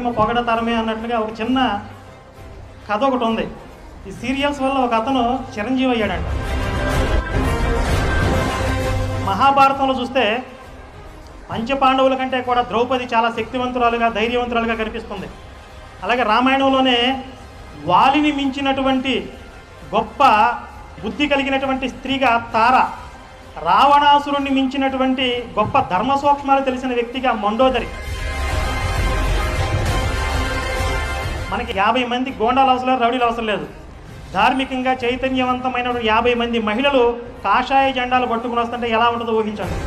మహిమ పొగడతరమే అన్నట్లుగా ఒక చిన్న కథ ఒకటి ఉంది. ఈ సీరియల్స్ వల్ల ఒక అతను చిరంజీవి అయ్యాడంట. మహాభారతంలో చూస్తే పంచపాండవుల కంటే కూడా ద్రౌపది చాలా శక్తివంతురాలుగా, ధైర్యవంతురాలుగా కనిపిస్తుంది. అలాగే రామాయణంలోనే వాలిని మించినటువంటి గొప్ప బుద్ధి కలిగినటువంటి స్త్రీగా తార, రావణాసురుణ్ణి మించినటువంటి గొప్ప ధర్మ సూక్ష్మాలు తెలిసిన వ్యక్తిగా మండోదరి. మనకి 50 మంది గోండాలు అవసరం లేదు, రౌడీలు అవసరం లేదు. ధార్మికంగా చైతన్యవంతమైన 50 మంది మహిళలు కాషాయ జెండాలు పట్టుకుని వస్తుంటే ఎలా ఉంటుందో ఊహించండి.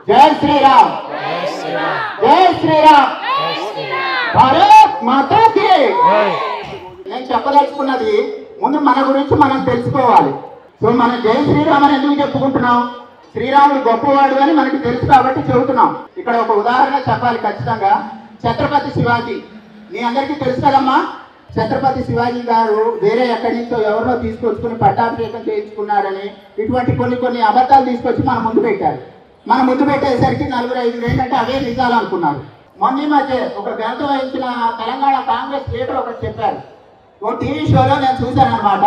జై శ్రీరామ్, జై శ్రీరామ్, భారత్ మాతాకి. నేను చెప్పదలుచుకున్నది ముందు మన గురించి మనం తెలుసుకోవాలి. సో మనం జై శ్రీరామ్ అని ఎందుకు చెప్పుకుంటున్నాం? శ్రీరాముడు గొప్పవాడు అని మనకి తెలుసు కాబట్టి చెబుతున్నాం. ఇక్కడ ఒక ఉదాహరణ చెప్పాలి ఖచ్చితంగా. ఛత్రపతి శివాజీ మీ అందరికీ తెలుసు కదమ్మా. ఛత్రపతి శివాజీ గారు వేరే ఎక్కడి నుంచో ఎవరినో తీసుకొచ్చుకుని పట్టాభిషేకం చేయించుకున్నారని ఇటువంటి కొన్ని అబద్ధాలు తీసుకొచ్చి మన ముందు పెట్టారు. మన ముందు పెట్టేసరికి 4-5 ఏంటంటే అవే నిజాలు అనుకున్నారు. మొన్న మధ్య ఒక గంట వహించిన తెలంగాణ కాంగ్రెస్ లీడర్ ఒకటి చెప్పారు. ఓ టీవీ షోలో నేను చూశాను అనమాట.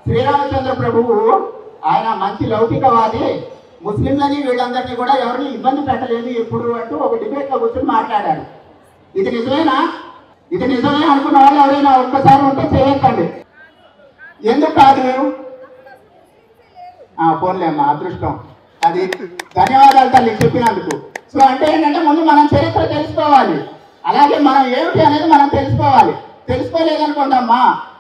శ్రీరామచంద్ర ప్రభువు ఆయన మంచి లౌకికవాది, ముస్లింలని వీళ్ళందరినీ కూడా ఎవరిని ఇబ్బంది పెట్టలేదు ఎప్పుడు అంటూ ఒక డిబేట్లో కూర్చొని మాట్లాడారు. ఇది నిజమేనా? ఇది నిజమే అనుకున్న వాళ్ళు ఎవరైనా ఒక్కసారి ఉంటే చేయకండి. ఎందుకు కాదు? పోన్లేమ్మా, అదృష్టం అది. ధన్యవాదాలు తల్లి చెప్పినందుకు. సో అంటే ఏంటంటే ముందు మనం చరిత్ర తెలుసుకోవాలి. అలాగే మనం ఏమిటి అనేది మనం తెలుసుకోవాలి. తెలుసుకోలేదనుకోండమ్మా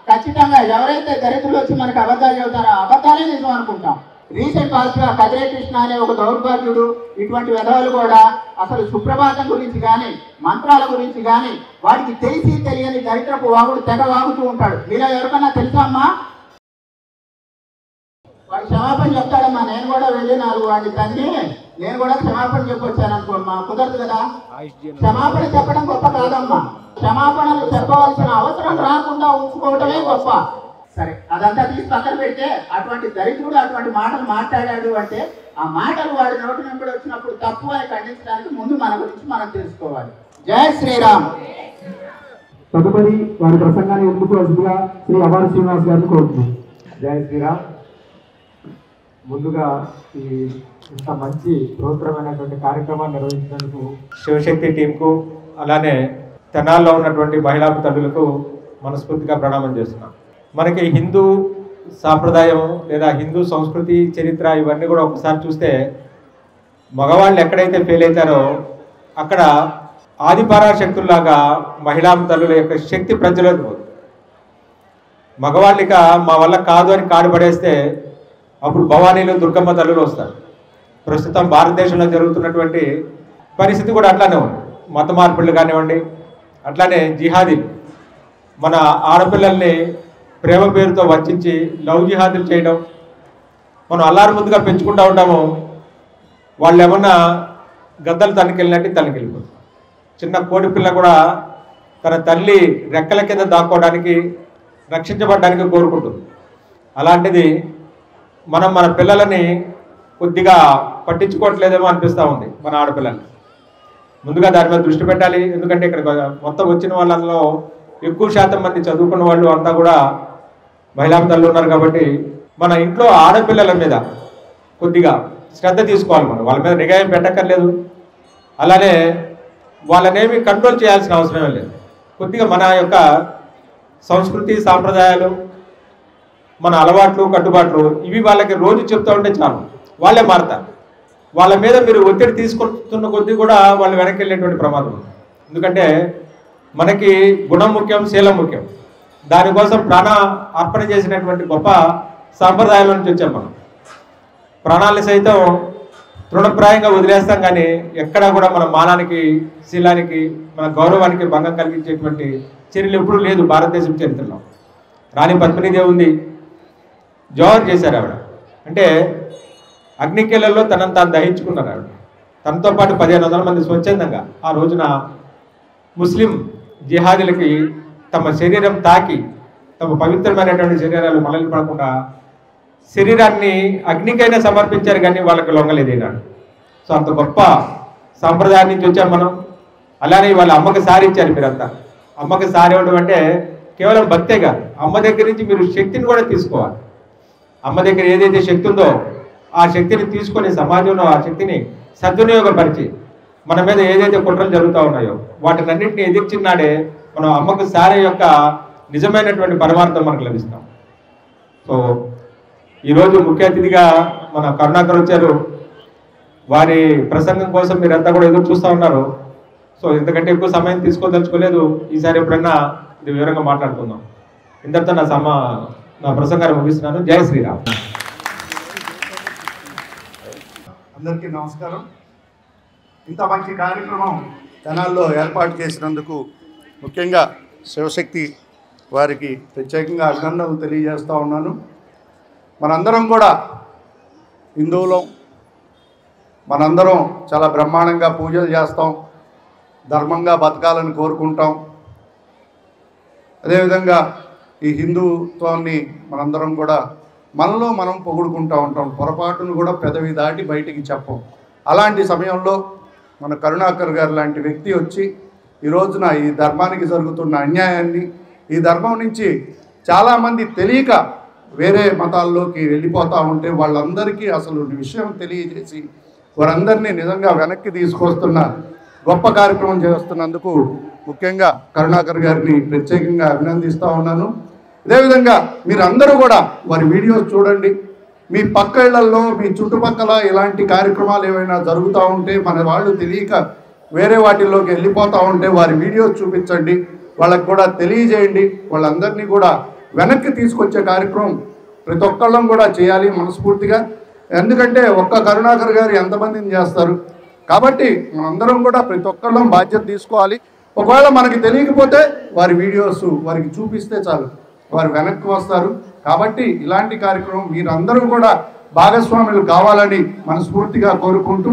ఖచ్చితంగా ఎవరైతే దరిద్రులు వచ్చి మనకు అబద్ధాలు చెబుతారో అబద్ధాలే నిజం అనుకుంటాం. రీసెంట్ పాస్గా కదిరే కృష్ణ అనే ఒక దౌర్భాగ్యుడు, ఇటువంటి విధవలు కూడా అసలు సుప్రభాతం గురించి కానీ మంత్రాల గురించి కానీ వాడికి తెలిసి తెలియని దరిద్రపు వాగుడు తెగ వాగుతూ ఉంటాడు. మీలో ఎవరికన్నా తెలుసా అమ్మా? వాడు క్షమాపణ చెప్తాడమ్మా. నేను కూడా వెళ్ళి వాడిని తండ్రి నేను కూడా క్షమాపణ చెప్పొచ్చాను అనుకోమ్మా. కుదరదు కదా. క్షమాపణ చెప్పడం గొప్ప కాదమ్మా. క్షమాపణలు చెప్పవలసిన అవసరం రాకుండా ఉంచుకోవటమే గొప్ప. సరే, అదంతా తీసి పక్కన పెడితే అటువంటి దరిద్రుడు అటువంటి మాటలు మాట్లాడాడు అంటే ఆ మాటలు వాడి నోటి వెంబడి వచ్చినప్పుడు తప్పు అని ఖండించడానికి ముందు మన గురించి మనం తెలుసుకోవాలి. జై శ్రీరామ్. తదుపరి వారి ప్రసంగాన్ని ఎన్నుకోవాల్సిందిగా శ్రీ అవారు శ్రీనివాస్ గారిని కోరుతున్నాం. జై శ్రీరామ్. ముందుగా ఈ ఇంత మంచి ప్రోత్సాహమైనటువంటి కార్యక్రమాన్ని నిర్వహించినందుకు శివశక్తి టీంకు, అలానే తెనాల్లో ఉన్నటువంటి మహిళా తల్లులకు మనస్ఫూర్తిగా ప్రణామం చేస్తున్నాం. మనకి హిందూ సాంప్రదాయం లేదా హిందూ సంస్కృతి, చరిత్ర ఇవన్నీ కూడా ఒకసారి చూస్తే మగవాళ్ళు ఎక్కడైతే ఫెయిల్ అవుతారో అక్కడ ఆదిపరాశక్తుల్లాగా మహిళా తల్లుల యొక్క శక్తి ప్రజలకు పోదు. మగవాళ్ళిక మా వల్ల కాదు అని కాడు పడేస్తే అప్పుడు భవానీలు, దుర్గమ్మ తల్లులు వస్తారు. ప్రస్తుతం భారతదేశంలో జరుగుతున్నటువంటి పరిస్థితి కూడా అట్లానే ఉంది. మత మార్పులు కానివ్వండి, అట్లానే జిహాదీలు మన ఆడపిల్లల్ని ప్రేమ పేరుతో వంచి లవ్ జిహాదీలు చేయడం, మనం అల్లారు ముద్దుగా పెంచుకుంటూ ఉంటాము. వాళ్ళు ఏమన్నా గద్దలు తనకెళ్ళినట్టు తనకెళ్ళిపోతుంది. చిన్న కోడి పిల్ల కూడా తన తల్లి రెక్కల కింద దాక్కోవడానికి, రక్షించబడడానికి కోరుకుంటుంది. అలాంటిది మనం మన పిల్లలని కొద్దిగా పట్టించుకోవట్లేదేమో అనిపిస్తూ ఉంది. మన ఆడపిల్లల్ని ముందుగా దాని మీద దృష్టి పెట్టాలి. ఎందుకంటే ఇక్కడ మొత్తం వచ్చిన వాళ్ళలో ఎక్కువ శాతం మంది చదువుకున్న వాళ్ళు అంతా కూడా మహిళా తల్లు ఉన్నారు. కాబట్టి మన ఇంట్లో ఆడపిల్లల మీద కొద్దిగా శ్రద్ధ తీసుకోవాలి. మనం వాళ్ళ మీద నిఘా పెట్టక్కర్లేదు, అలానే వాళ్ళనేమి కంట్రోల్ చేయాల్సిన అవసరమే లేదు. కొద్దిగా మన యొక్క సంస్కృతి, సాంప్రదాయాలు, మన అలవాట్లు, కట్టుబాట్లు ఇవి వాళ్ళకి రోజు చెప్తూ ఉంటే చాలు, వాళ్ళే మారుతారు. వాళ్ళ మీద మీరు ఒత్తిడి తీసుకుంటున్న కొద్దీ కూడా వాళ్ళు వెనక్కి వెళ్ళేటువంటి ప్రమాదం ఉంది. ఎందుకంటే మనకి గుణం ముఖ్యం, శీలం ముఖ్యం. దానికోసం ప్రాణ అర్పణ చేసినటువంటి గొప్ప సాంప్రదాయాల నుంచి వచ్చాం. మనం ప్రాణాలని సైతం తృణప్రాయంగా వదిలేస్తాం, కానీ ఎక్కడా కూడా మన మానానికి, శీలానికి, మన గౌరవానికి భంగం కలిగించేటువంటి చర్యలు ఎప్పుడూ లేదు భారతదేశం చరిత్రలో. రాణి పద్మినీదేవి ఉంది, జోహర్ చేశారు ఆవిడ. అంటే అగ్నికేళ్లలో తనను తాను దహించుకున్నారు ఆవిడ. తనతో పాటు 1500 మంది స్వచ్ఛందంగా ఆ రోజున ముస్లిం జిహాదీలకి తమ శరీరం తాకి, తమ పవిత్రమైనటువంటి శరీరాలు మళ్ళీ పడకుండా శరీరాన్ని అగ్నికైనా సమర్పించారు, కానీ వాళ్ళకి లొంగలేదు ఈనాడు. సో అంత గొప్ప సాంప్రదాయం నుంచి వచ్చాం మనం. అలానే వాళ్ళ అమ్మకి సారి ఇచ్చారు మీరంతా. అమ్మకి సారి ఇవ్వడం అంటే కేవలం భక్తే కాదు, అమ్మ దగ్గర నుంచి మీరు శక్తిని కూడా తీసుకోవాలి. అమ్మ దగ్గర ఏదైతే శక్తి ఉందో ఆ శక్తిని తీసుకొని సమాజంలో ఆ శక్తిని సద్వినియోగపరిచి మన మీద ఏదైతే కుట్రలు జరుగుతూ ఉన్నాయో వాటిని అన్నింటినీ ఎదిర్చినాడే మనం అమ్మకు సారే యొక్క నిజమైనటువంటి పరమార్థం మనకు లభిస్తాం. సో ఈరోజు ముఖ్య అతిథిగా మన కరుణాకర్ వచ్చారు. వారి ప్రసంగం కోసం మీరంతా కూడా ఎదురు చూస్తూ ఉన్నారు. సో ఇంతకంటే ఎక్కువ సమయం తీసుకోదలుచుకోలేదు. ఈసారి ఎప్పుడైనా ఇది వివరంగా మాట్లాడుకుందాం. ఇంతటితో నా ప్రసంగాన్ని ముగిస్తున్నాను. జై శ్రీరామ్. అందరికీ నమస్కారం. ఇంత మంచి కార్యక్రమం తెనాల్లో ఏర్పాటు చేసినందుకు ముఖ్యంగా శివశక్తి వారికి ప్రత్యేకంగా అభినందనలు తెలియజేస్తూ ఉన్నాను. మనందరం కూడా హిందువులం, మనందరం చాలా బ్రహ్మాండంగా పూజలు చేస్తాం, ధర్మంగా బతకాలని కోరుకుంటాం. అదేవిధంగా ఈ హిందుత్వాన్ని మనందరం కూడా మనలో మనం పొగుడుకుంటూ ఉంటాం, పొరపాటును కూడా పెదవి దాటి బయటికి చెప్పం. అలాంటి సమయంలో మన కరుణాకర్ గారు లాంటి వ్యక్తి వచ్చి ఈ రోజున ఈ ధర్మానికి జరుగుతున్న అన్యాయాన్ని, ఈ ధర్మం నుంచి చాలామంది తెలియక వేరే మతాల్లోకి వెళ్ళిపోతూ ఉంటే వాళ్ళందరికీ అసలు విషయం తెలియజేసి వారందరినీ నిజంగా వెనక్కి తీసుకొస్తున్న గొప్ప కార్యక్రమం చేస్తున్నందుకు ముఖ్యంగా కరుణాకర్ గారిని ప్రత్యేకంగా అభినందిస్తూ ఉన్నాను. అదేవిధంగా మీరందరూ కూడా వారి వీడియోస్ చూడండి. మీ పక్క ఇళ్లలో, మీ చుట్టుపక్కల ఇలాంటి కార్యక్రమాలు ఏమైనా జరుగుతూ ఉంటే, మన వాళ్ళు తెలియక వేరే వాటిల్లోకి వెళ్ళిపోతూ ఉంటే వారి వీడియోస్ చూపించండి, వాళ్ళకు కూడా తెలియజేయండి. వాళ్ళందరినీ కూడా వెనక్కి తీసుకొచ్చే కార్యక్రమం ప్రతి ఒక్కళ్ళం కూడా చేయాలి మనస్ఫూర్తిగా. ఎందుకంటే ఒక్క కరుణాకర్ గారు ఎంతమందిని చేస్తారు కాబట్టి మనందరం కూడా ప్రతి ఒక్కళ్ళం బాధ్యత తీసుకోవాలి. ఒకవేళ మనకి తెలియకపోతే వారి వీడియోస్ వారికి చూపిస్తే చాలు, వారు వెనక్కి వస్తారు. కాబట్టి ఇలాంటి కార్యక్రమం మీరందరూ కూడా భాగస్వాములు కావాలని మనస్ఫూర్తిగా కోరుకుంటూ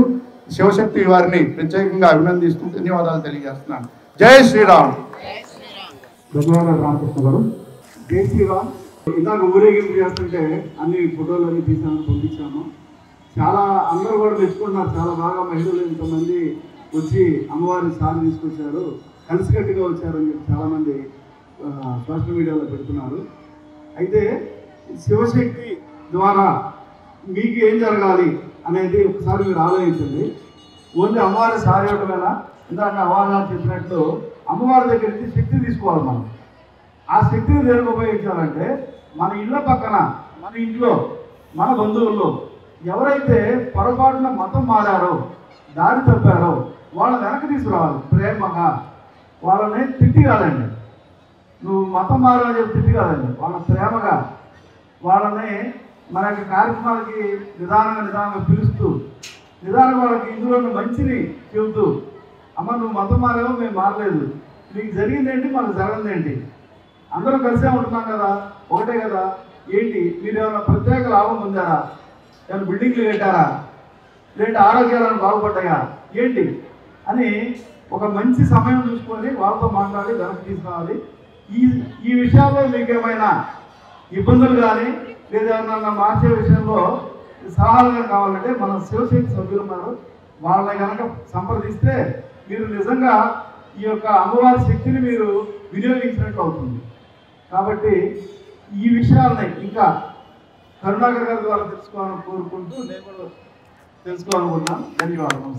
శివశక్తి వారిని ప్రత్యేకంగా అభినందిస్తూ ధన్యవాదాలు తెలియజేస్తున్నాను. జై శ్రీరామ్. ధన్యవాదాలు రామకృష్ణ గారు. జై శ్రీరామ్. ఇందాక ఊరేగింపు చేస్తుంటే అన్ని ఫోటోలు అన్ని తీసాము, పంపించాము. చాలా అందరూ కూడా మెచ్చుకుంటున్నారు, చాలా బాగా మహిళలు ఇంతమంది వచ్చి అమ్మవారిని సారి తీసుకొచ్చారు, కలిసికట్టుగా వచ్చారని చెప్పి చాలామంది సోషల్ మీడియాలో పెడుతున్నారు. అయితే శివశక్తి ద్వారా మీకు ఏం జరగాలి అనేది ఒకసారి మీరు ఆలోచించండి. ఓన్లీ అమ్మవారి సారి ఇవ్వడమేనా? ఇందాక అమ్మవారు చెప్పినట్టు అమ్మవారి దగ్గర నుంచి శక్తి తీసుకోవాలి. మనం ఆ శక్తిని దేనికి ఉపయోగించాలంటే మన ఇళ్ళ పక్కన, మన ఇంట్లో, మన బంధువుల్లో ఎవరైతే పొరపాటున మతం మారారో, దారి తప్పారో వాళ్ళని వెనక్కి తీసుకురావాలి. ప్రేమగా వాళ్ళని తిట్టి కాదండి, నువ్వు మతం మారని చెప్పి తిట్టి కాదండి, వాళ్ళ ప్రేమగా వాళ్ళని మన యొక్క కార్యక్రమాలకి నిదానంగా పిలుస్తూ నిదానంగా వాళ్ళకి ఇందులో మంచిని చెబుతూ, అమ్మ నువ్వు మతం మారావో మేము మారలేదు, నీకు జరిగిందేంటి మనకు జరగదేంటి, అందరూ కలిసే ఉంటున్నాం కదా, ఒకటే కదా, ఏంటి మీరు ఏమైనా ప్రత్యేక లాభం పొందారా, ఏమైనా బిల్డింగ్లు కట్టారా, లేదంటే ఆరోగ్యాలను బాగుపడ్డాయా ఏంటి అని ఒక మంచి సమయం చూసుకొని వాళ్ళతో మాట్లాడి వెనక్కి తీసుకురావాలి. ఈ విషయాల్లో మీకు ఏమైనా ఇబ్బందులు కానీ లేదా ఏమన్నా మార్చే విషయంలో సలహాలుగా కావాలంటే మన శివశక్తి సభ్యులు ఉన్నారు, వాళ్ళని కనుక సంప్రదిస్తే మీరు నిజంగా ఈ యొక్క అమ్మవారి శక్తిని మీరు వినియోగించినట్లు అవుతుంది. కాబట్టి ఈ విషయాలని ఇంకా కరుణాకర్ గారి ద్వారా తెలుసుకోవాలని కోరుకుంటూ నేను కూడా తెలుసుకోవాలనుకున్నాను. ధన్యవాదాలు.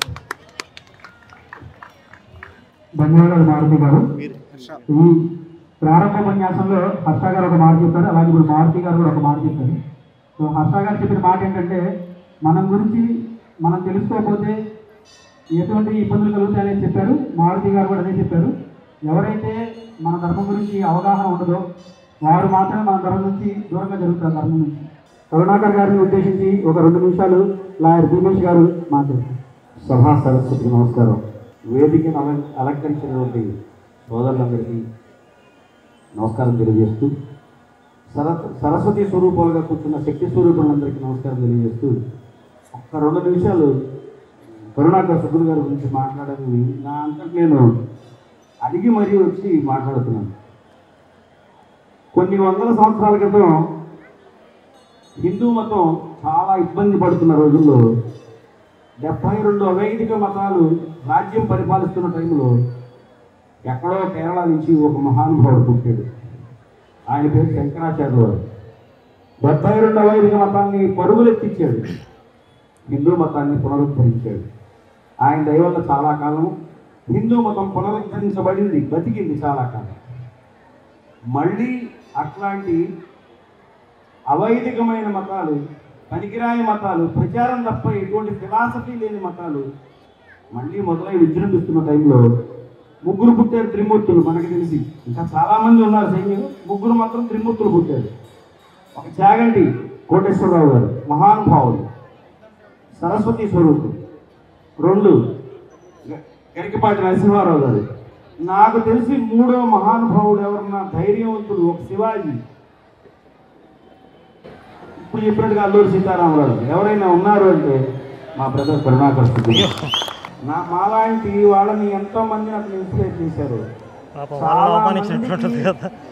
ధన్యవాదాలు మారుతి గారు. ఈ ప్రారంభ ఉపన్యాసంలో హర్ష గారు ఒక మాట చెప్పారు, అలాగే ఇప్పుడు మారుతి గారు కూడా ఒక మాట చెప్పారు. సో హర్ష గారు చెప్పిన మాట ఏంటంటే మనం గురించి మనం తెలుసుకోకపోతే ఎటువంటి ఇబ్బందులు కలుగుతాయని చెప్పారు. మారుతి గారు కూడా అదే చెప్పారు. ఎవరైతే మన ధర్మం గురించి అవగాహన ఉండదో వారు మాత్రమే మన ధర్మం నుంచి దూరంగా జరుగుతారు. ధర్మం నుంచి కరుణాకర్ గారిని ఉద్దేశించి ఒక 2 నిమిషాలు లాయర్ భీమేష్ గారు మాట్లాడారు. సభా సరస్వతికి నమస్కారం. వేదికను అలంకరించినటువంటి సోదరులందరికీ నమస్కారం తెలియజేస్తూ, సరస్వతి స్వరూపాలుగా కూర్చున్న శక్తి స్వరూపులందరికీ నమస్కారం తెలియజేస్తూ, ఒక్క 2 నిమిషాలు కరుణాకర్ సుబ్బులు గారి గురించి మాట్లాడాలని నా అంతటి నేను అడిగి మరీ వచ్చి మాట్లాడుతున్నాను. కొన్ని వందల సంవత్సరాల క్రితం హిందూ మతం చాలా ఇబ్బంది పడుతున్న రోజుల్లో 72 అవైదిక మతాలు రాజ్యం పరిపాలిస్తున్న టైంలో ఎక్కడో కేరళ నుంచి ఒక మహానుభావుడు పుట్టాడు. ఆయన పేరు శంకరాచార్య వారు. 72 అవైదిక మతాన్ని పరుగులెత్తించాడు, హిందూ మతాన్ని పునరుద్ధరించాడు. ఆయన దయ వల్ల చాలా కాలం హిందూ మతం పునరుద్ధరించబడింది, బతికింది చాలా కాలం. మళ్ళీ అట్లాంటి అవైదికమైన మతాలు, పనికిరాని మతాలు, ప్రచారం తప్ప ఎటువంటి ఫిలాసఫీ లేని మతాలు మళ్ళీ మొదలై విజృంభిస్తున్న టైంలో 3 పుట్టారు త్రిమూర్తులు. మనకి తెలిసి ఇంకా చాలామంది ఉన్నారు సైన్యులు, 3 మాత్రం త్రిమూర్తులు పుట్టారు. ఒక చాగంటి కోటేశ్వరరావు గారు మహానుభావులు, సరస్వతి స్వరూపుడు. 2 గరికపాటి నరసింహారావు గారు. నాకు తెలిసి 3వ మహానుభావుడు ఎవరన్నా ధైర్యవంతుడు ఒక శివాజీ. ఇప్పుడు చెప్పినట్టుగా అల్లూరి సీతారామరాజు ఎవరైనా ఉన్నారు అంటే మా బ్రదర్ కరుణాకర్ సుబ్బులు. మాలాంటి వాళ్ళని ఎంతో మంది నాకు ఇన్స్పైర్ చేశారు.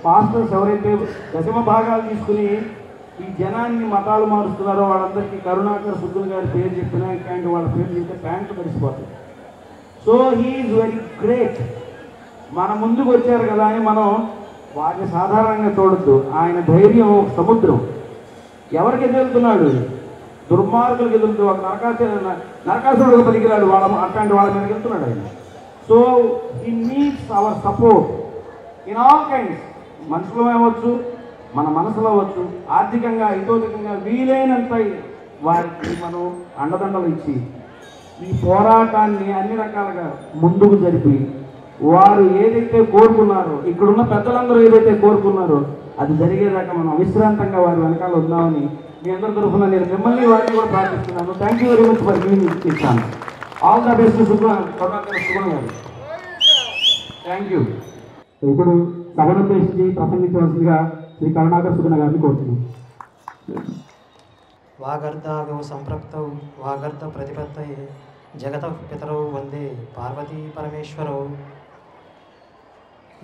పాస్టర్స్ ఎవరైతే దశమ భాగాలు తీసుకుని ఈ జనాన్ని మతాలు మారుస్తున్నారో వాళ్ళందరికీ కరుణాకర్ సుబ్బులు గారి పేరు చెప్పినా ఇట్లాంటి వాళ్ళ పేరు చెప్తే ప్యాంట్లు కలిసిపోతాయి. So he is very great. మన ముందుకు వచ్చారు కదా అని మనం వాటిని సాధారణంగా చూడొద్దు. ఆయన ధైర్యం ఒక సముద్రం. ఎవరికి ఎదురుతున్నాడు? దుర్మార్గులకు ఎదురుతూ ఒక నరకాసురుడు పలికిరాడు, అట్లాంటి వాళ్ళ మీదకి వెళ్తున్నాడు ఆయన. So he needs our support in all kinds. మనుషులు అవ్వచ్చు, మన మనసులో అవ్వచ్చు, ఆర్థికంగా హితోధికంగా వీలైనంత వారికి మనం అండదండలు ఇచ్చి ఈ పోరాటాన్ని అన్ని రకాలుగా ముందుకు జరిపి వారు ఏదైతే కోరుకున్నారో, ఇక్కడున్న పెద్దలందరూ ఏదైతే కోరుకున్నారో అది జరిగేదాకా మనం అవిశ్రాంతంగా వారి వెనకాల ఉందామని మీ అందరి తరఫున నేను మిమ్మల్ని వారిని కూడా ప్రార్థిస్తున్నాను. Thank you very much for giving ఇచ్చాను. All the best Karunakar Subbulu garu. Thank you. ఇప్పుడు సభను ఉద్దేశించి ప్రసంగించవలసిందిగా శ్రీ కరుణాకర్ సుబ్బులు గారిని కోరుతున్నాను. వాగర్ధాగౌ సంప్రక్తౌ వాగర్ధ ప్రతిపత్తయే జగత పితరౌ వందే పార్వతీ పరమేశ్వరౌ.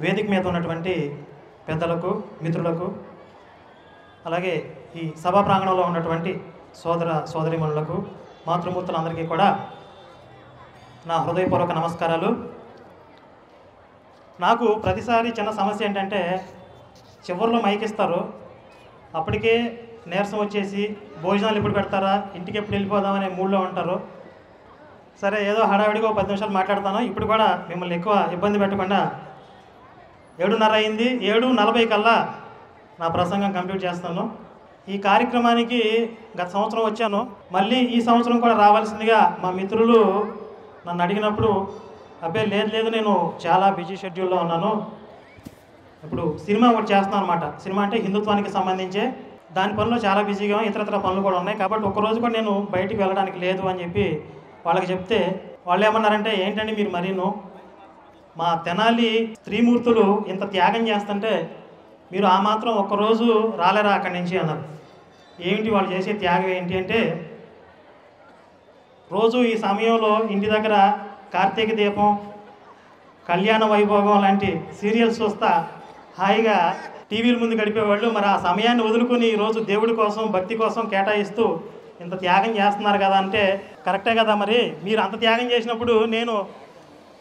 వేదిక మీద ఉన్నటువంటి పెద్దలకు, మిత్రులకు, అలాగే ఈ సభా ప్రాంగణంలో ఉన్నటువంటి సోదరిమణులకు, మాతృమూర్తులందరికీ కూడా నా హృదయపూర్వక నమస్కారాలు. నాకు ప్రతిసారి చిన్న సమస్య ఏంటంటే చివరిలో మైకిస్తారు, అప్పటికే నీరసం వచ్చేసి భోజనాలు ఎప్పుడు పెడతారా, ఇంటికి ఎప్పుడు వెళ్ళిపోదామనే మూడ్లో ఉంటారు. సరే ఏదో హడావిడిగా 10 నిమిషాలు మాట్లాడతాను. ఇప్పుడు కూడా మిమ్మల్ని ఎక్కువ ఇబ్బంది పెట్టకుండా 7:30 అయింది, 7:40 కల్లా నా ప్రసంగం కంప్లీట్ చేస్తాను. ఈ కార్యక్రమానికి గత సంవత్సరం వచ్చాను, మళ్ళీ ఈ సంవత్సరం కూడా రావాల్సిందిగా మా మిత్రులు నన్ను అడిగినప్పుడు అబ్బే లేదు నేను చాలా బిజీ షెడ్యూల్లో ఉన్నాను, ఇప్పుడు సినిమా ఒకటి చేస్తున్నాను అనమాట. సినిమా అంటే హిందుత్వానికి సంబంధించే, దాని పనిలో చాలా బిజీగా ఇతరత్ర పనులు కూడా ఉన్నాయి, కాబట్టి ఒక్కరోజు కూడా నేను బయటికి వెళ్ళడానికి లేదు అని చెప్పి వాళ్ళకి చెప్తే వాళ్ళు ఏమన్నారంటే ఏంటండి మీరు మరీను మా తెనాలి స్త్రీమూర్తులు ఇంత త్యాగం చేస్తుంటే మీరు ఆ మాత్రం ఒక్కరోజు రాలేరా అక్కడి నుంచి అన్నారు. ఏంటి వాళ్ళు చేసే త్యాగం ఏంటి అంటే, రోజు ఈ సమయంలో ఇంటి దగ్గర కార్తీక దీపం, కళ్యాణ వైభోగం లాంటి సీరియల్స్ చూస్తా హాయిగా టీవీల ముందు గడిపేవాళ్ళు. మరి ఆ సమయాన్ని వదులుకొని ఈరోజు దేవుడి కోసం, భక్తి కోసం కేటాయిస్తూ ఇంత త్యాగం చేస్తున్నారు కదా అంటే కరెక్టే కదా. మరి మీరు అంత త్యాగం చేసినప్పుడు నేను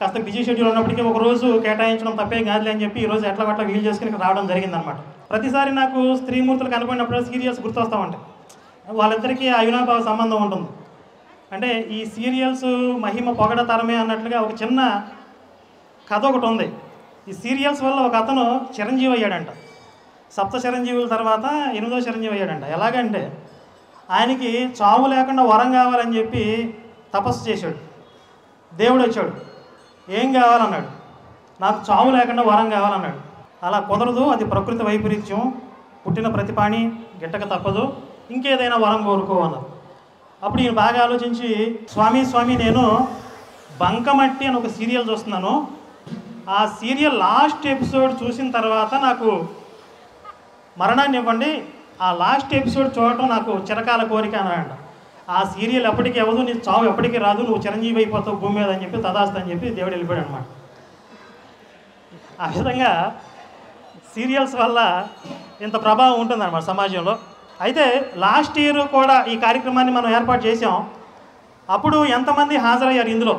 కాస్త బిజీ షెడ్యూల్ ఉన్నప్పటికీ ఒక రోజు కేటాయించడం తప్పేం కాదులే అని చెప్పి ఈరోజు ఎట్లా పట్ల వీలు చేసుకుని రావడం జరిగిందనమాట. ప్రతిసారి నాకు స్త్రీమూర్తులు కనపడినప్పుడు సీరియల్స్ గుర్తొస్తూ ఉంటాయి. వాళ్ళిద్దరికీ అవినాభావ సంబంధం ఉంటుంది. అంటే ఈ సీరియల్స్ మహిమ పొగడతరమే అన్నట్లుగా ఒక చిన్న కథ ఒకటి ఉంది. ఈ సీరియల్స్ వల్ల ఒక అతను చిరంజీవి అయ్యాడంట. 7 చిరంజీవుల తర్వాత 8వ చిరంజీవి అయ్యాడంట. ఎలాగంటే ఆయనకి చావు లేకుండా వరం కావాలని చెప్పి తపస్సు చేశాడు. దేవుడు వచ్చాడు, ఏం కావాలన్నాడు, నాకు చావు లేకుండా వరం కావాలన్నాడు. అలా కుదరదు, అది ప్రకృతి వైపరీత్యం, పుట్టిన ప్రతిపాణి గిట్టక తప్పదు, ఇంకేదైనా వరం కోరుకో అన్నారు. అప్పుడు ఈయన బాగా ఆలోచించి, స్వామి నేను బంకమట్టి అని ఒక సీరియల్ చూస్తున్నాను, ఆ సీరియల్ లాస్ట్ ఎపిసోడ్ చూసిన తర్వాత నాకు మరణాన్ని ఇవ్వండి, ఆ లాస్ట్ ఎపిసోడ్ చూడటం నాకు చిరకాల కోరిక అన్నాడు. ఆ సీరియల్ ఎప్పటికీ అవ్వదు, నీ చావు ఎప్పటికీ రాదు, నువ్వు చిరంజీవి అయిపోతావు భూమి మీద అని చెప్పి తదాస్తు అని చెప్పి దేవుడు వెళ్ళిపోయాడు అనమాట. ఆ విధంగా సీరియల్స్ వల్ల ఇంత ప్రభావం ఉంటుందన్నమాట సమాజంలో. అయితే లాస్ట్ ఇయర్ కూడా ఈ కార్యక్రమాన్ని మనం ఏర్పాటు చేసాం. అప్పుడు ఎంతమంది హాజరయ్యారు ఇందులో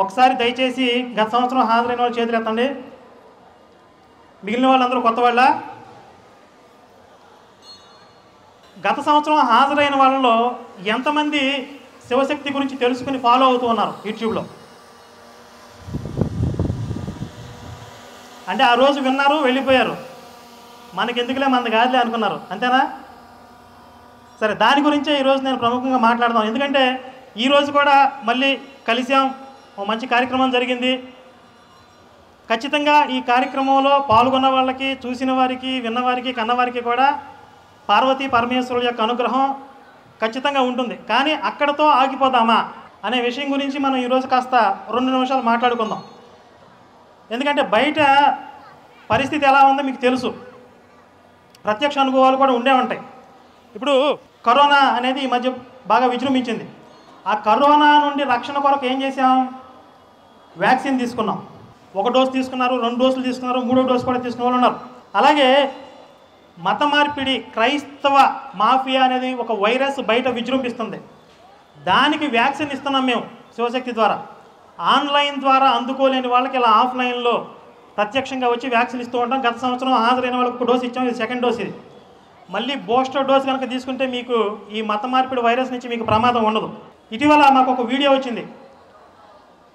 ఒకసారి దయచేసి గత సంవత్సరం హాజరైన వాళ్ళు చేతులు ఎత్తండి. మిగిలిన వాళ్ళందరూ కొత్త వాళ్ళ? గత సంవత్సరం హాజరైన వాళ్ళలో ఎంతమంది శివశక్తి గురించి తెలుసుకుని ఫాలో అవుతూ ఉన్నారు యూట్యూబ్లో? అంటే ఆ రోజు విన్నారు, వెళ్ళిపోయారు, మనకెందుకులే మనది కాదులే అనుకున్నారు, అంతేనా? సరే, దాని గురించే ఈరోజు నేను ప్రముఖంగా మాట్లాడదాం. ఎందుకంటే ఈరోజు కూడా మళ్ళీ కలిసాం, ఓ మంచి కార్యక్రమం జరిగింది. ఖచ్చితంగా ఈ కార్యక్రమంలో పాల్గొన్న వాళ్ళకి, చూసిన వారికి, విన్నవారికి, కన్నవారికి కూడా పార్వతీ పరమేశ్వరుల యొక్క అనుగ్రహం ఖచ్చితంగా ఉంటుంది. కానీ అక్కడతో ఆగిపోదామా అనే విషయం గురించి మనం ఈరోజు కాస్త 2 నిమిషాలు మాట్లాడుకుందాం. ఎందుకంటే బయట పరిస్థితి ఎలా ఉందో మీకు తెలుసు, ప్రత్యక్ష అనుభవాలు కూడా ఉండే ఉంటాయి. ఇప్పుడు కరోనా అనేది ఈ మధ్య బాగా విజృంభించింది. ఆ కరోనా నుండి రక్షణ కొరకు ఏం చేసాం? వ్యాక్సిన్ తీసుకున్నాం. 1 డోసు తీసుకున్నారు, 2 డోసులు తీసుకున్నారు, 3వ డోసు కూడా తీసుకున్న వాళ్ళు ఉన్నారు. అలాగే మత మార్పిడి, క్రైస్తవ మాఫియా అనేది ఒక వైరస్ బయట విజృంభిస్తుంది. దానికి వ్యాక్సిన్ ఇస్తున్నాం మేము శివశక్తి ద్వారా. ఆన్లైన్ ద్వారా అందుకోలేని వాళ్ళకి ఇలా ఆఫ్లైన్లో ప్రత్యక్షంగా వచ్చి వ్యాక్సిన్ ఇస్తూ ఉంటాం. గత సంవత్సరం హాజరైన వాళ్ళకి 1 డోసు ఇచ్చాం, ఇది 2nd డోస్. ఇది మళ్ళీ బూస్టర్ డోస్ కనుక తీసుకుంటే మీకు ఈ మత మార్పిడి వైరస్ నుంచి మీకు ప్రమాదం ఉండదు. ఇటీవల మాకు ఒక వీడియో వచ్చింది,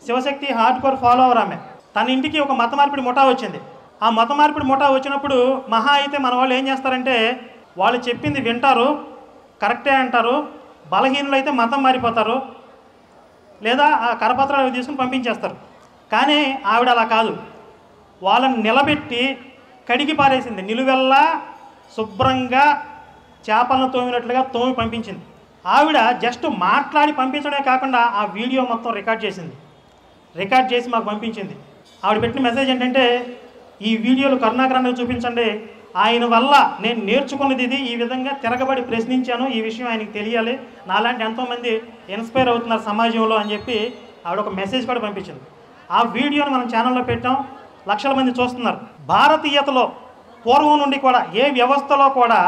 శివశక్తి హార్డ్ కోర్ ఫాలోవర్ ఆమె, తన ఇంటికి ఒక మత మార్పిడి ముఠా వచ్చింది. ఆ మత మార్పిడి ముఠా వచ్చినప్పుడు మహా అయితే మన వాళ్ళు ఏం చేస్తారంటే, వాళ్ళు చెప్పింది వింటారు, కరెక్టే అంటారు, బలహీనులు అయితే మతం మారిపోతారు, లేదా ఆ కరపత్రాలు తీసుకుని పంపించేస్తారు. కానీ ఆవిడ అలా కాదు, వాళ్ళని నిలబెట్టి కడిగి పారేసింది, నిలువెల్లా శుభ్రంగా చేపలను తోమినట్లుగా తోమి పంపించింది. ఆవిడ జస్ట్ మాట్లాడి పంపించడమే కాకుండా ఆ వీడియో మొత్తం రికార్డ్ చేసి మాకు పంపించింది. ఆవిడ పెట్టిన మెసేజ్ ఏంటంటే, ఈ వీడియోలు కరుణాకరానికి చూపించండి, ఆయన వల్ల నేను నేర్చుకున్నది ఇది, ఈ విధంగా తిరగబడి ప్రశ్నించాను, ఈ విషయం ఆయనకి తెలియాలి, నాలాంటి ఎంతోమంది ఇన్స్పైర్ అవుతున్నారు సమాజంలో అని చెప్పి ఆవిడ ఒక మెసేజ్ కూడా పంపించింది. ఆ వీడియోని మనం ఛానల్లో పెట్టాం, లక్షల మంది చూస్తున్నారు. భారతీయతలో పూర్వం నుండి కూడా ఏ వ్యవస్థలో కూడా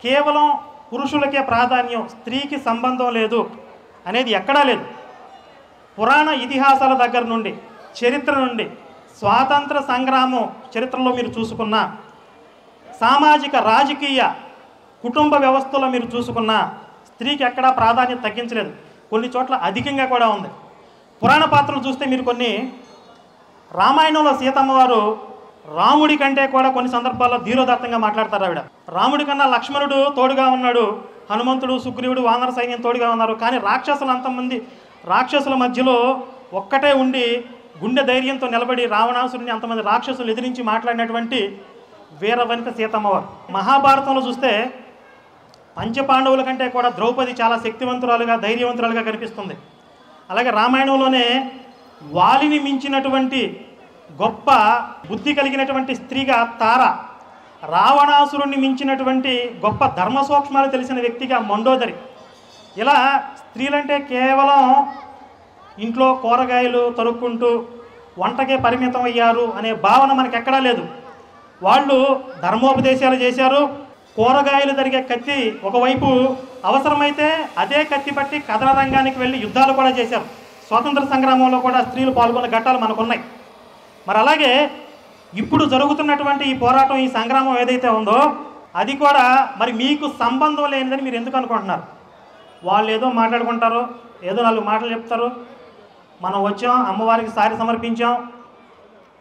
కేవలం పురుషులకే ప్రాధాన్యం, స్త్రీకి సంబంధం లేదు అనేది ఎక్కడా లేదు. పురాణ ఇతిహాసాల దగ్గర నుండి, చరిత్ర నుండి, స్వాతంత్ర సంగ్రామం చరిత్రలో మీరు చూసుకున్నా, సామాజిక రాజకీయ కుటుంబ వ్యవస్థలో మీరు చూసుకున్నా స్త్రీకి ఎక్కడా ప్రాధాన్యత తగ్గించలేదు, కొన్ని చోట్ల అధికంగా కూడా ఉంది. పురాణ పాత్రలు చూస్తే మీరు కొన్ని, రామాయణంలో సీతమ్మ వారు రాముడి కంటే కూడా కొన్ని సందర్భాల్లో ధీరోదాత్తంగా మాట్లాడతారు. ఆవిడ రాముడి కన్నా లక్ష్మణుడు తోడుగా ఉన్నాడు, హనుమంతుడు, సుగ్రీవుడు, వానర సైన్యం తోడుగా ఉన్నారు. కానీ రాక్షసులు అంతమంది రాక్షసుల మధ్యలో ఒక్కటే ఉండి గుండె ధైర్యంతో నిలబడి రావణాసురుని అంతమంది రాక్షసులు ఎదిరించి మాట్లాడినటువంటి వీరవనిత సీతమ్మవారు. మహాభారతంలో చూస్తే పంచపాండవుల కంటే కూడా ద్రౌపది చాలా శక్తివంతురాలుగా, ధైర్యవంతురాలుగా కనిపిస్తుంది. అలాగే రామాయణంలోనే వాలిని మించినటువంటి గొప్ప బుద్ధి కలిగినటువంటి స్త్రీగా తార, రావణాసురుణ్ణి మించినటువంటి గొప్ప ధర్మ సూక్ష్మాలు తెలిసిన వ్యక్తిగా మండోదరి. ఇలా స్త్రీలంటే కేవలం ఇంట్లో కూరగాయలు తరుక్కుంటూ వంటకే పరిమితం అయ్యారు అనే భావన మనకి ఎక్కడా లేదు. వాళ్ళు ధర్మోపదేశాలు చేశారు. కూరగాయలు తరిగే కత్తి ఒకవైపు, అవసరమైతే అదే కత్తి పట్టి కథన రంగానికి వెళ్ళి యుద్ధాలు కూడా చేశారు. స్వాతంత్ర సంగ్రామంలో కూడా స్త్రీలు పాల్గొన్న ఘట్టాలు మనకున్నాయి. మరి అలాగే ఇప్పుడు జరుగుతున్నటువంటి ఈ పోరాటం, ఈ సంగ్రామం ఏదైతే ఉందో అది కూడా మరి మీకు సంబంధం లేనిదని మీరు ఎందుకు అనుకుంటున్నారు? వాళ్ళు ఏదో మాట్లాడుకుంటారు, ఏదో 4 మాటలు చెప్తారు, మనం వచ్చాం, అమ్మవారికి సారి సమర్పించాం,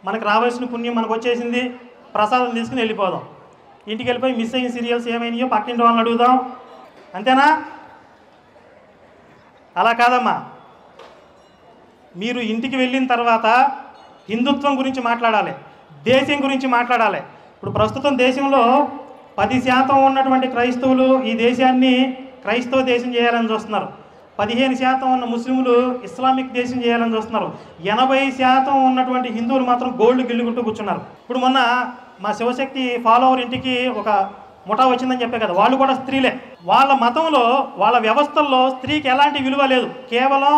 మనకు రావాల్సిన పుణ్యం మనకు వచ్చేసింది, ప్రసాదం తీసుకుని వెళ్ళిపోదాం, ఇంటికి వెళ్ళిపోయి మిస్ అయిన సీరియల్స్ ఏమైనాయో పక్కింటి వాళ్ళని అడుగుదాం, అంతేనా? అలా కాదమ్మా. మీరు ఇంటికి వెళ్ళిన తర్వాత హిందుత్వం గురించి మాట్లాడాలి, దేశం గురించి మాట్లాడాలి. ఇప్పుడు ప్రస్తుతం దేశంలో 10% ఉన్నటువంటి క్రైస్తవులు ఈ దేశాన్ని క్రైస్తవ దేశం చేయాలని చూస్తున్నారు. 15% ఉన్న ముస్లింలు ఇస్లామిక్ దేశం చేయాలని చూస్తున్నారు. 80% ఉన్నటువంటి హిందువులు మాత్రం గోల్డ్ గిల్లుకుంటూ కూర్చున్నారు. ఇప్పుడు మొన్న మా శివశక్తి ఫాలోవర్ ఇంటికి ఒక ముఠా వచ్చిందని చెప్పే కదా, వాళ్ళు కూడా స్త్రీలే. వాళ్ళ మతంలో వాళ్ళ వ్యవస్థల్లో స్త్రీకి ఎలాంటి విలువ లేదు, కేవలం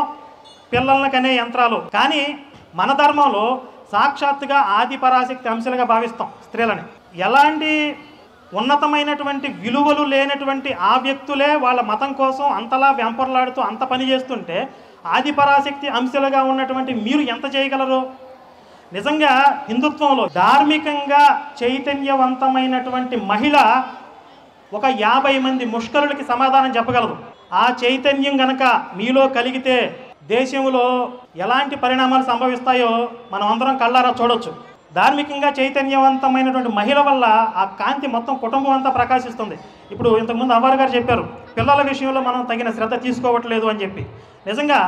పిల్లల్ని కనే యంత్రాలు. కానీ మన ధర్మంలో సాక్షాత్తుగా ఆది పరాశక్తి అంశాలుగా భావిస్తాం స్త్రీలని. ఎలాంటి ఉన్నతమైనటువంటి విలువలు లేనటువంటి ఆ వ్యక్తులే వాళ్ళ మతం కోసం అంతలా వెంపర్లాడుతూ అంత పని చేస్తుంటే ఆది పరాశక్తి అంశాలుగా ఉన్నటువంటి మీరు ఎంత చేయగలరు? నిజంగా హిందుత్వంలో ధార్మికంగా చైతన్యవంతమైనటువంటి మహిళ ఒక 50 మంది ముష్కరులకి సమాధానం చెప్పగలదు. ఆ చైతన్యం గనక మీలో కలిగితే దేశంలో ఎలాంటి పరిణామాలు సంభవిస్తాయో మనం అందరం కళ్ళారా చూడొచ్చు. ధార్మికంగా చైతన్యవంతమైనటువంటి మహిళ వల్ల ఆ కాంతి మొత్తం కుటుంబం అంతా ప్రకాశిస్తుంది. ఇప్పుడు ఇంతకుముందు అవ్వారు గారు చెప్పారు, పిల్లల విషయంలో మనం తగిన శ్రద్ధ తీసుకోవట్లేదు అని చెప్పి. నిజంగా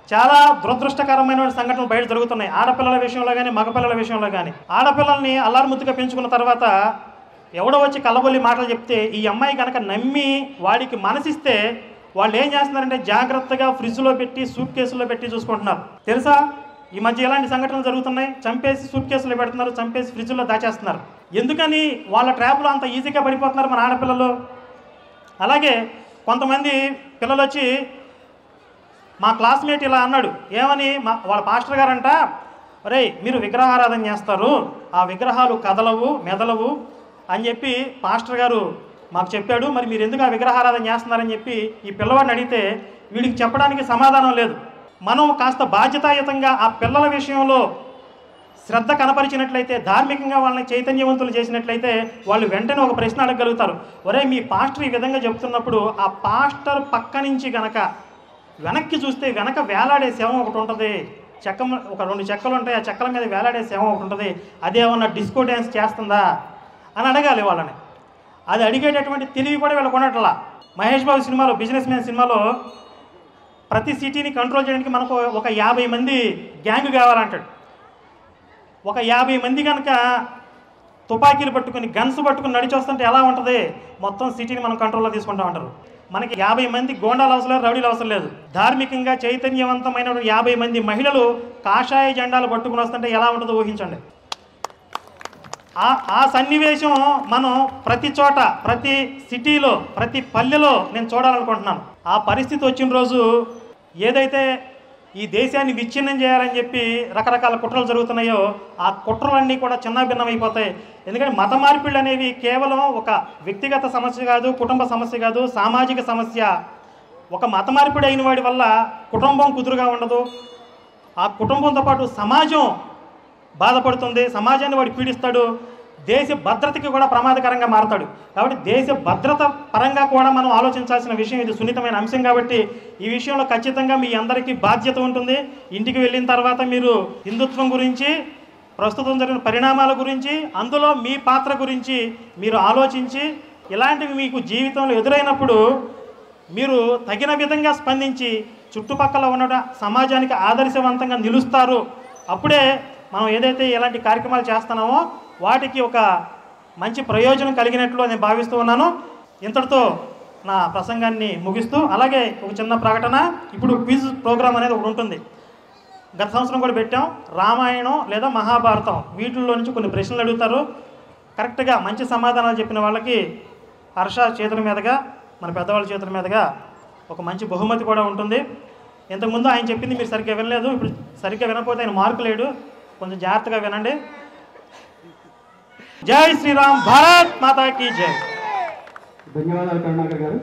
చాలా దురదృష్టకరమైన సంఘటనలు బయట జరుగుతున్నాయి. ఆడపిల్లల విషయంలో కానీ మగపిల్లల విషయంలో కానీ. ఆడపిల్లల్ని అల్లారుముద్దుగా పెంచుకున్న తర్వాత ఎవడో వచ్చి కళ్ళబొల్లి మాటలు చెప్తే ఈ అమ్మాయి కనుక నమ్మి వాడికి మనసిస్తే వాళ్ళు ఏం చేస్తున్నారంటే జాగ్రత్తగా ఫ్రిడ్జ్లో పెట్టి సూట్ కేసుల్లో పెట్టి చూసుకుంటున్నారు. తెలుసా ఈ మధ్య ఎలాంటి సంఘటనలు జరుగుతున్నాయి? చంపేసి సూట్ కేసులో పెడుతున్నారు, చంపేసి ఫ్రిడ్జ్లో దాచేస్తున్నారు. ఎందుకని? వాళ్ళ ట్రాప్లో అంత ఈజీగా పడిపోతున్నారు మన ఆడపిల్లలు. అలాగే కొంతమంది పిల్లలు వచ్చి మా క్లాస్మేట్ ఇలా అన్నాడు, ఏమని? వాళ్ళ పాస్టర్ గారంట, ఒరేయ్ మీరు విగ్రహారాధన చేస్తారు, ఆ విగ్రహాలు కదలవు మెదలవు అని చెప్పి పాస్టర్ గారు మాకు చెప్పాడు, మరి మీరు ఎందుకు ఆ విగ్రహారాధన చేస్తున్నారని చెప్పి ఈ పిల్లవాడిని అడిగితే వీడికి చెప్పడానికి సమాధానం లేదు. మనం కాస్త బాధ్యతాయుతంగా ఆ పిల్లల విషయంలో శ్రద్ధ కనపరిచినట్లయితే, ధార్మికంగా వాళ్ళని చైతన్యవంతులు చేసినట్లయితే వాళ్ళు వెంటనే ఒక ప్రశ్న అడగగలుగుతారు. ఒరే మీ పాస్టర్ ఈ విధంగా చెప్తున్నప్పుడు ఆ పాస్టర్ పక్క నుంచి గనక వెనక్కి చూస్తే వెనక వేలాడే శవం ఒకటి ఉంటుంది, ఒక 2 చెక్కలు ఉంటాయి, ఆ చెక్కల మీద వేలాడే శవం ఒకటి ఉంటుంది, అదేమన్నా డిస్కో డ్యాన్స్ చేస్తుందా అని అడగాలి వాళ్ళని. అది అడిగేటటువంటి తెలివి కూడా వీళ్ళకు ఉన్నట్లా. మహేష్ బాబు సినిమాలో, బిజినెస్ మ్యాన్ సినిమాలో ప్రతి సిటీని కంట్రోల్ చేయడానికి మనకు ఒక 50 మంది గ్యాంగ్ కావాలంటాడు. ఒక 50 మంది కనుక తుపాకీలు పట్టుకుని గన్స్ పట్టుకుని నడిచి వస్తుంటే ఎలా ఉంటుంది? మొత్తం సిటీని మనం కంట్రోల్లో తీసుకుంటా ఉంటారు. మనకి 50 మంది గోండాలు అవసరం లేదు, రౌడీలు అవసరం లేదు. ధార్మికంగా చైతన్యవంతమైన 50 మంది మహిళలు కాషాయ జెండాలు పట్టుకుని వస్తుంటే ఎలా ఉంటుందో ఊహించండి. ఆ సన్నివేశం మనం ప్రతి చోట, ప్రతి సిటీలో, ప్రతి పల్లెలో నేను చూడాలనుకుంటున్నాను. ఆ పరిస్థితి వచ్చిన రోజు ఏదైతే ఈ దేశాన్ని విచ్ఛిన్నం చేయాలని చెప్పి రకరకాల కుట్రలు జరుగుతున్నాయో ఆ కుట్రలన్నీ కూడా చిన్నాభిన్నమైపోతాయి. ఎందుకంటే మత మార్పిళ్ళు అనేవి కేవలం ఒక వ్యక్తిగత సమస్య కాదు, కుటుంబ సమస్య కాదు, సామాజిక సమస్య. ఒక మత మార్పిడి అయిన వాడి వల్ల కుటుంబం కుదురుగా ఉండదు, ఆ కుటుంబంతో పాటు సమాజం బాధపడుతుంది, సమాజాన్ని వాడు పీడిస్తాడు, దేశ భద్రతకి కూడా ప్రమాదకరంగా మారతాడు. కాబట్టి దేశ భద్రత పరంగా కూడా మనం ఆలోచించాల్సిన విషయం ఇది, సున్నితమైన అంశం. కాబట్టి ఈ విషయంలో ఖచ్చితంగా మీ అందరికీ బాధ్యత ఉంటుంది. ఇంటికి వెళ్ళిన తర్వాత మీరు హిందుత్వం గురించి, ప్రస్తుతం జరిగిన పరిణామాల గురించి, అందులో మీ పాత్ర గురించి మీరు ఆలోచించి ఇలాంటివి మీకు జీవితంలో ఎదురైనప్పుడు మీరు తగిన విధంగా స్పందించి చుట్టుపక్కల ఉన్న సమాజానికి ఆదర్శవంతంగా నిలుస్తారు. అప్పుడే మనం ఏదైతే ఇలాంటి కార్యక్రమాలు చేస్తున్నామో వాటికి ఒక మంచి ప్రయోజనం కలిగినట్లు నేను భావిస్తూ ఉన్నాను. ఇంతటితో నా ప్రసంగాన్ని ముగిస్తూ, అలాగే ఒక చిన్న ప్రకటన, ఇప్పుడు క్విజ్ ప్రోగ్రామ్ అనేది ఒకటి ఉంటుంది. గత సంవత్సరం కూడా పెట్టాం. రామాయణం లేదా మహాభారతం వీటిల్లో నుంచి కొన్ని ప్రశ్నలు అడుగుతారు. కరెక్ట్గా మంచి సమాధానాలు చెప్పిన వాళ్ళకి హర్ష చేతుల మీదుగా, మన పెద్దవాళ్ళ చేతుల మీదుగా ఒక మంచి బహుమతి కూడా ఉంటుంది. ఇంతకుముందు ఆయన చెప్పింది మీరు సరిగ్గా వినలేదు, ఇప్పుడు సరిగ్గా వినకపోతే ఆయన మార్కు లేడు, కొంచెం జాగ్రత్తగా వినండి. జై శ్రీరామ్, భారత్ మాతా కీ జై. ధన్యవాదాలు కరుణాకర్ గారు.